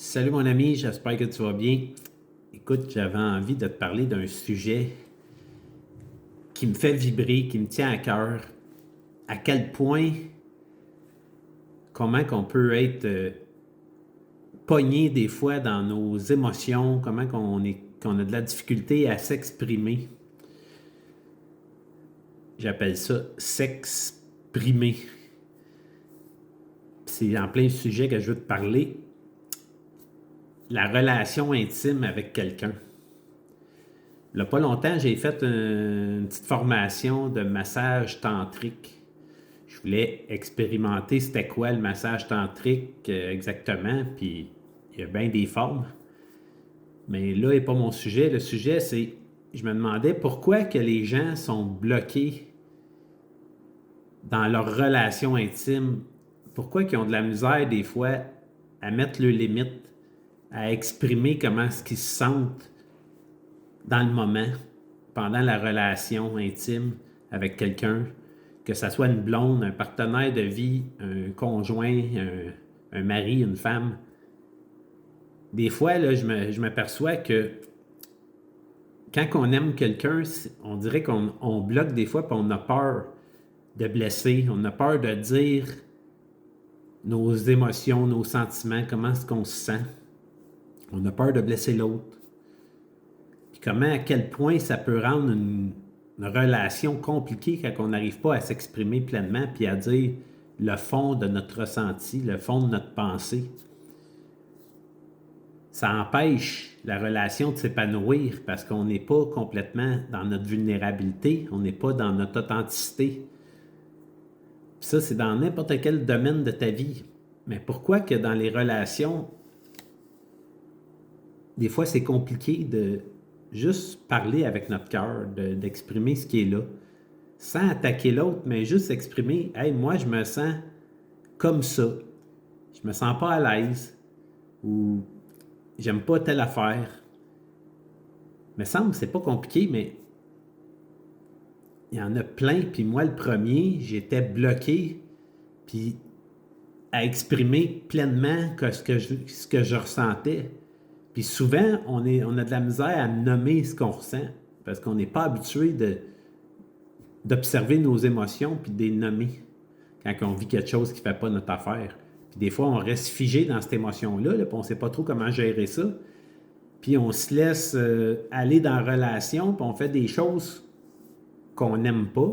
Salut mon ami, j'espère que tu vas bien. Écoute, j'avais envie de te parler d'un sujet qui me fait vibrer, qui me tient à cœur. À quel point, comment qu'on peut être pogné des fois dans nos émotions, comment qu'on a de la difficulté à s'exprimer. J'appelle ça s'exprimer. C'est en plein sujet que je veux te parler. La relation intime avec quelqu'un. Il n'y a pas longtemps, j'ai fait une petite formation de massage tantrique. Je voulais expérimenter c'était quoi le massage tantrique exactement, puis il y a bien des formes. Mais là n'est pas mon sujet. Le sujet, c'est, je me demandais pourquoi que les gens sont bloqués dans leur relation intime. Pourquoi qu'ils ont de la misère des fois à mettre leurs limites, à exprimer comment ce qu'ils se sentent dans le moment, pendant la relation intime avec quelqu'un, que ce soit une blonde, un partenaire de vie, un conjoint, un mari, une femme. Des fois, là, je m'aperçois que quand on aime quelqu'un, on dirait qu'on bloque des fois, puis on a peur de blesser, on a peur de dire nos émotions, nos sentiments, comment est-ce qu'on se sent. On a peur de blesser l'autre. Puis comment, à quel point ça peut rendre une relation compliquée quand on n'arrive pas à s'exprimer pleinement puis à dire le fond de notre ressenti, le fond de notre pensée. Ça empêche la relation de s'épanouir parce qu'on n'est pas complètement dans notre vulnérabilité, on n'est pas dans notre authenticité. Puis ça, c'est dans n'importe quel domaine de ta vie. Mais pourquoi que dans les relations, des fois, c'est compliqué de juste parler avec notre cœur, d'exprimer ce qui est là, sans attaquer l'autre, mais juste exprimer « Hey, moi, je me sens comme ça. Je me sens pas à l'aise. » ou « J'aime pas telle affaire. » Me semble que c'est pas compliqué, mais il y en a plein. Puis moi, le premier, j'étais bloqué puis à exprimer pleinement ce que je ressentais. Puis souvent, on a de la misère à nommer ce qu'on ressent parce qu'on n'est pas habitué d'observer nos émotions puis de les nommer quand on vit quelque chose qui ne fait pas notre affaire. Puis des fois, on reste figé dans cette émotion-là, puis on ne sait pas trop comment gérer ça. Puis on se laisse aller dans la relation, puis on fait des choses qu'on n'aime pas,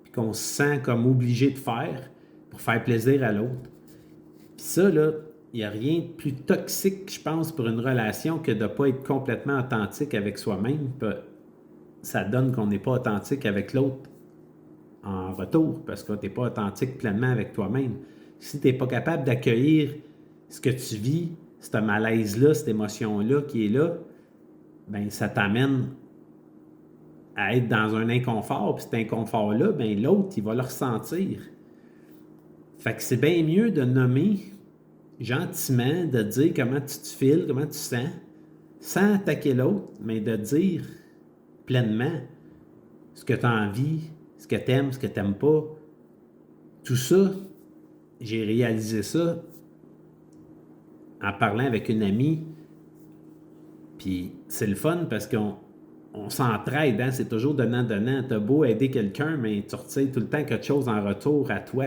puis qu'on se sent comme obligé de faire pour faire plaisir à l'autre. Puis ça, là, il n'y a rien de plus toxique, je pense, pour une relation que de ne pas être complètement authentique avec soi-même. Puis ça donne qu'on n'est pas authentique avec l'autre en retour, parce que tu n'es pas authentique pleinement avec toi-même. Si tu n'es pas capable d'accueillir ce que tu vis, ce malaise-là, cette émotion-là qui est là, ben ça t'amène à être dans un inconfort, puis cet inconfort-là, ben l'autre, il va le ressentir. Fait que c'est bien mieux de nommer gentiment, de dire comment tu te files, comment tu sens, sans attaquer l'autre, mais de dire pleinement ce que tu as envie, ce que tu aimes, ce que tu n'aimes pas. Tout ça, j'ai réalisé ça en parlant avec une amie. Puis c'est le fun parce qu'on s'entraide, hein? C'est toujours donnant-donnant. T'as beau aider quelqu'un, mais tu retires tout le temps quelque chose en retour à toi.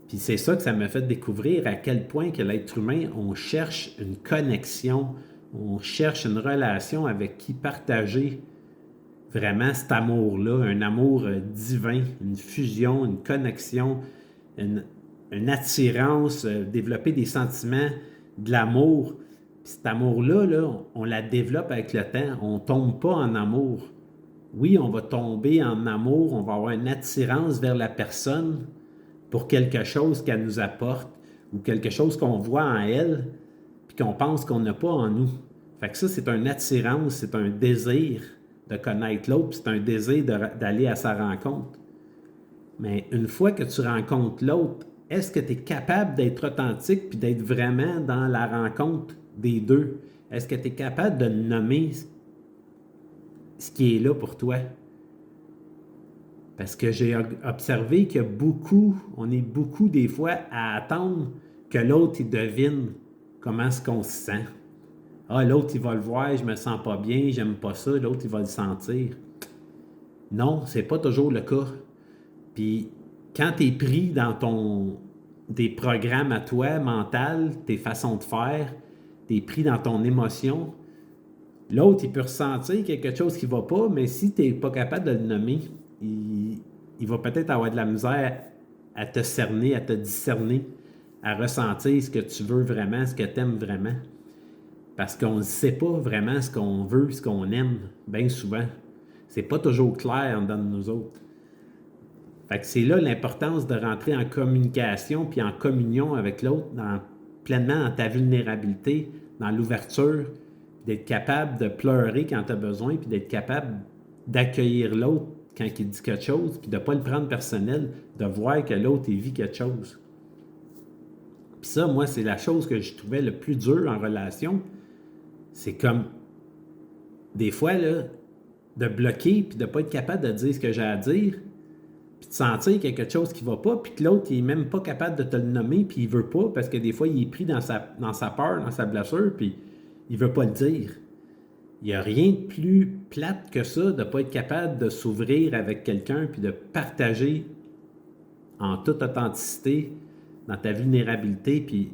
Puis c'est ça que ça m'a fait découvrir à quel point que l'être humain, on cherche une connexion, on cherche une relation avec qui partager vraiment cet amour-là, un amour divin, une fusion, une connexion, une attirance, développer des sentiments, de l'amour. Puis cet amour-là, là, on la développe avec le temps. On ne tombe pas en amour. Oui, on va tomber en amour, on va avoir une attirance vers la personne pour quelque chose qu'elle nous apporte ou quelque chose qu'on voit en elle puis qu'on pense qu'on n'a pas en nous. Fait que ça, c'est une attirance, c'est un désir de connaître l'autre, puis c'est un désir d'aller à sa rencontre. Mais une fois que tu rencontres l'autre, est-ce que tu es capable d'être authentique puis d'être vraiment dans la rencontre des deux? Est-ce que tu es capable de nommer ce qui est là pour toi? Parce que j'ai observé on est beaucoup des fois à attendre que l'autre il devine comment est-ce qu'on se sent. Ah, l'autre, il va le voir, je me sens pas bien, j'aime pas ça, l'autre, il va le sentir. Non, c'est pas toujours le cas. Puis, quand tu es pris dans tes programmes à toi, mental, tes façons de faire, tu es pris dans ton émotion, l'autre, il peut ressentir quelque chose qui va pas, mais si tu n'es pas capable de le nommer, il va peut-être avoir de la misère à te cerner, à te discerner, à ressentir ce que tu veux vraiment, ce que tu aimes vraiment. Parce qu'on ne sait pas vraiment ce qu'on veut, ce qu'on aime, bien souvent. C'est pas toujours clair dans nous autres. Fait que c'est là l'importance de rentrer en communication puis en communion avec l'autre, pleinement dans ta vulnérabilité, dans l'ouverture, d'être capable de pleurer quand tu as besoin, puis d'être capable d'accueillir l'autre quand il dit quelque chose, puis de ne pas le prendre personnel, de voir que l'autre vit quelque chose. Puis ça, moi, c'est la chose que je trouvais le plus dur en relation. C'est comme, des fois, là, de bloquer, puis de ne pas être capable de dire ce que j'ai à dire, puis de sentir qu'il y a quelque chose qui ne va pas, puis que l'autre, il n'est même pas capable de te le nommer, puis il ne veut pas, parce que des fois, il est pris dans sa peur, dans sa blessure, puis il ne veut pas le dire. Il n'y a rien de plus plate que ça, de ne pas être capable de s'ouvrir avec quelqu'un, puis de partager en toute authenticité, dans ta vulnérabilité, puis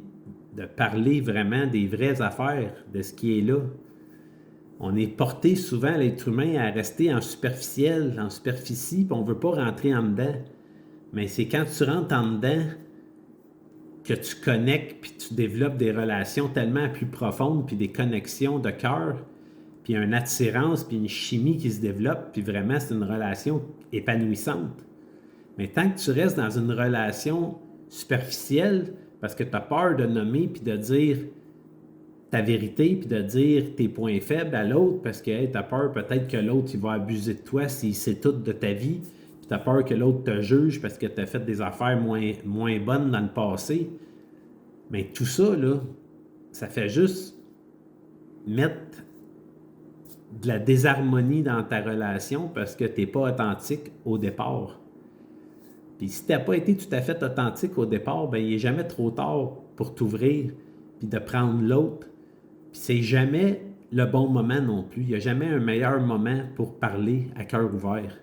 de parler vraiment des vraies affaires, de ce qui est là. On est porté souvent, l'être humain, à rester en superficiel, en superficie, puis on ne veut pas rentrer en dedans. Mais c'est quand tu rentres en dedans que tu connectes, puis tu développes des relations tellement plus profondes, puis des connexions de cœur, puis une attirance, puis une chimie qui se développe, puis vraiment, c'est une relation épanouissante. Mais tant que tu restes dans une relation superficielle, parce que tu as peur de nommer, puis de dire ta vérité, puis de dire tes points faibles à l'autre, parce que hey, tu as peur peut-être que l'autre il va abuser de toi s'il sait tout de ta vie, puis tu as peur que l'autre te juge parce que tu as fait des affaires moins bonnes dans le passé. Mais tout ça, là, ça fait juste mettre de la désharmonie dans ta relation parce que tu n'es pas authentique au départ. Puis si tu n'as pas été tout à fait authentique au départ, ben il n'est jamais trop tard pour t'ouvrir puis de prendre l'autre. Puis c'est jamais le bon moment non plus. Il n'y a jamais un meilleur moment pour parler à cœur ouvert.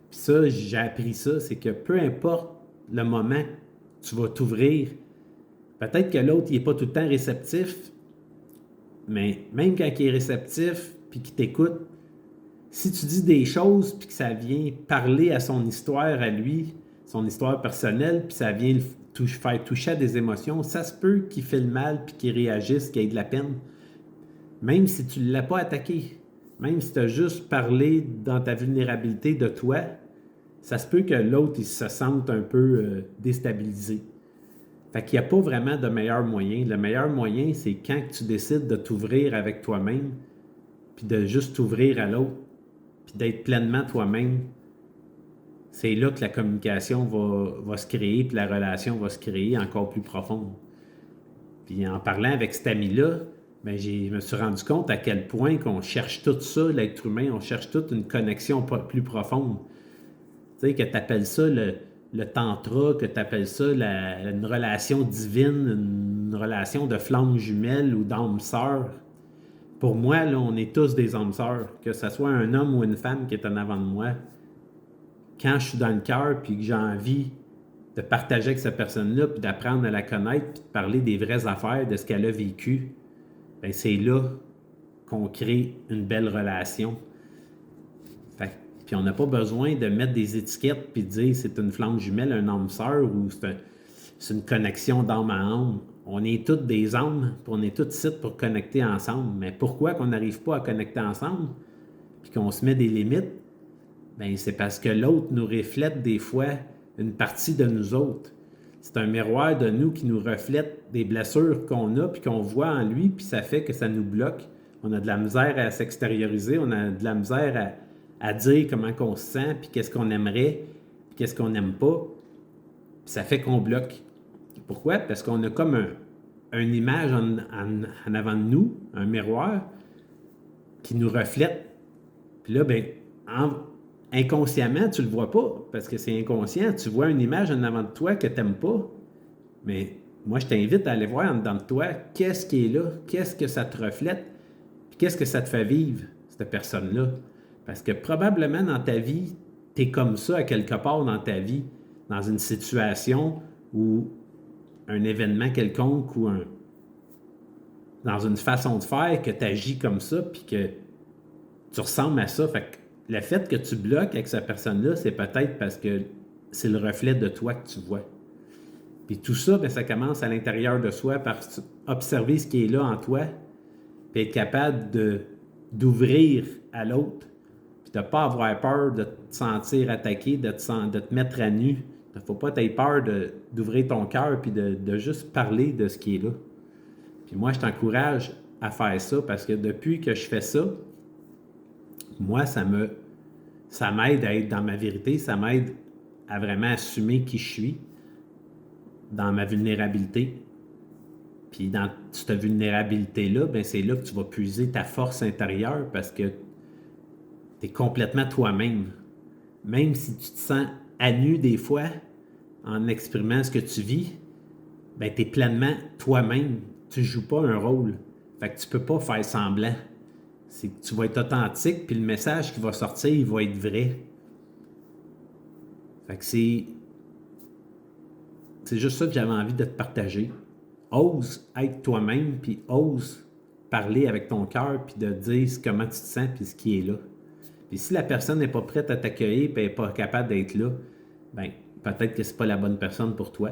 Puis ça, j'ai appris ça, c'est que peu importe le moment que tu vas t'ouvrir, peut-être que l'autre, il n'est pas tout le temps réceptif, mais même quand il est réceptif puis qu'il t'écoute, si tu dis des choses puis que ça vient parler à son histoire à lui, son histoire personnelle, puis ça vient le faire toucher à des émotions, ça se peut qu'il fait le mal puis qu'il réagisse, qu'il ait de la peine. Même si tu ne l'as pas attaqué, même si tu as juste parlé dans ta vulnérabilité de toi, ça se peut que l'autre il se sente un peu déstabilisé. Fait qu'il n'y a pas vraiment de meilleur moyen. Le meilleur moyen, c'est quand tu décides de t'ouvrir avec toi-même, puis de juste t'ouvrir à l'autre, puis d'être pleinement toi-même. C'est là que la communication va se créer, puis la relation va se créer encore plus profonde. Puis en parlant avec cet ami-là, ben je me suis rendu compte à quel point qu'on cherche tout ça, l'être humain, on cherche toute une connexion plus profonde. Tu sais, que tu appelles ça le tantra, que tu appelles ça une relation divine, une relation de flamme jumelle ou d'âme sœur. Pour moi, là, on est tous des âmes sœurs, que ce soit un homme ou une femme qui est en avant de moi. Quand je suis dans le cœur puis que j'ai envie de partager avec cette personne-là, puis d'apprendre à la connaître, puis de parler des vraies affaires, de ce qu'elle a vécu, bien, c'est là qu'on crée une belle relation. Puis on n'a pas besoin de mettre des étiquettes puis de dire c'est une flamme jumelle, un âme sœur ou c'est une connexion d'âme à âme. On est toutes des âmes, puis on est toutes ici pour connecter ensemble. Mais pourquoi qu'on n'arrive pas à connecter ensemble puis qu'on se met des limites? Bien, c'est parce que l'autre nous reflète des fois une partie de nous autres. C'est un miroir de nous qui nous reflète des blessures qu'on a puis qu'on voit en lui, puis ça fait que ça nous bloque. On a de la misère à s'extérioriser, on a de la misère à dire comment on se sent, puis qu'est-ce qu'on aimerait, puis qu'est-ce qu'on n'aime pas. Puis ça fait qu'on bloque. Pourquoi? Parce qu'on a comme une image en avant de nous, un miroir, qui nous reflète. Puis là, bien, inconsciemment, tu le vois pas, parce que c'est inconscient. Tu vois une image en avant de toi que tu n'aimes pas, mais moi, je t'invite à aller voir en dedans de toi qu'est-ce qui est là, qu'est-ce que ça te reflète, puis qu'est-ce que ça te fait vivre, cette personne-là. Parce que probablement dans ta vie, tu es comme ça à quelque part dans ta vie, dans une situation ou un événement quelconque ou dans une façon de faire que tu agis comme ça, puis que tu ressembles à ça. Fait que le fait que tu bloques avec cette personne-là, c'est peut-être parce que c'est le reflet de toi que tu vois. Puis tout ça, bien, ça commence à l'intérieur de soi par observer ce qui est là en toi, puis être capable d'ouvrir à l'autre, puis de ne pas avoir peur de te sentir attaqué, de te mettre à nu. Il ne faut pas avoir peur d'ouvrir ton cœur, puis de juste parler de ce qui est là. Puis moi, je t'encourage à faire ça, parce que depuis que je fais ça, moi, ça m'aide à être dans ma vérité, ça m'aide à vraiment assumer qui je suis dans ma vulnérabilité. Puis dans cette vulnérabilité-là, ben c'est là que tu vas puiser ta force intérieure parce que tu es complètement toi-même. Même si tu te sens à nu des fois en exprimant ce que tu vis, ben tu es pleinement toi-même. Tu ne joues pas un rôle. Fait que tu ne peux pas faire semblant. C'est que tu vas être authentique, puis le message qui va sortir, il va être vrai. Fait que c'est juste ça que j'avais envie de te partager. Ose être toi-même, puis ose parler avec ton cœur, puis de dire comment tu te sens, puis ce qui est là. Puis si la personne n'est pas prête à t'accueillir, puis elle n'est pas capable d'être là, ben peut-être que c'est pas la bonne personne pour toi.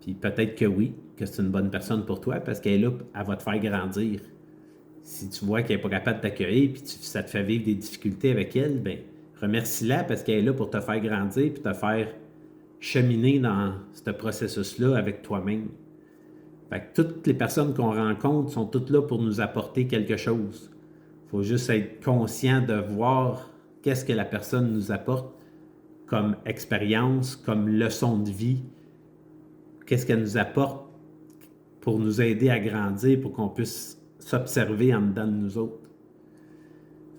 Puis peut-être que oui, que c'est une bonne personne pour toi, parce qu'elle est là, elle va te faire grandir. Si tu vois qu'elle n'est pas capable de t'accueillir, puis ça te fait vivre des difficultés avec elle, ben remercie-la parce qu'elle est là pour te faire grandir, puis te faire cheminer dans ce processus-là avec toi-même. Fait que toutes les personnes qu'on rencontre sont toutes là pour nous apporter quelque chose. Il faut juste être conscient de voir qu'est-ce que la personne nous apporte comme expérience, comme leçon de vie, qu'est-ce qu'elle nous apporte pour nous aider à grandir, pour qu'on puisse s'observer en dedans de nous autres.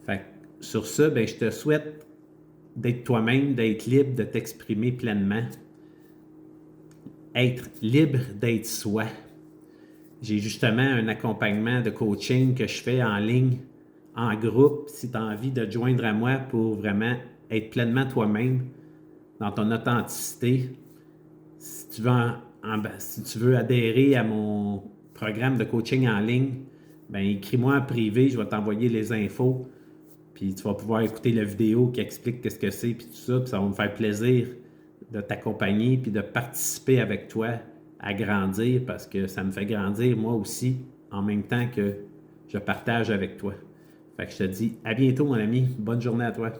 Fait que sur ça, ben, je te souhaite d'être toi-même, d'être libre, de t'exprimer pleinement. Être libre d'être soi. J'ai justement un accompagnement de coaching que je fais en ligne, en groupe, si tu as envie de te joindre à moi pour vraiment être pleinement toi-même, dans ton authenticité. Si tu veux adhérer à mon programme de coaching en ligne, ben écris-moi en privé, je vais t'envoyer les infos, puis tu vas pouvoir écouter la vidéo qui explique qu'est-ce que c'est, puis tout ça, puis ça va me faire plaisir de t'accompagner, puis de participer avec toi à grandir, parce que ça me fait grandir moi aussi, en même temps que je partage avec toi. Fait que je te dis à bientôt mon ami, bonne journée à toi.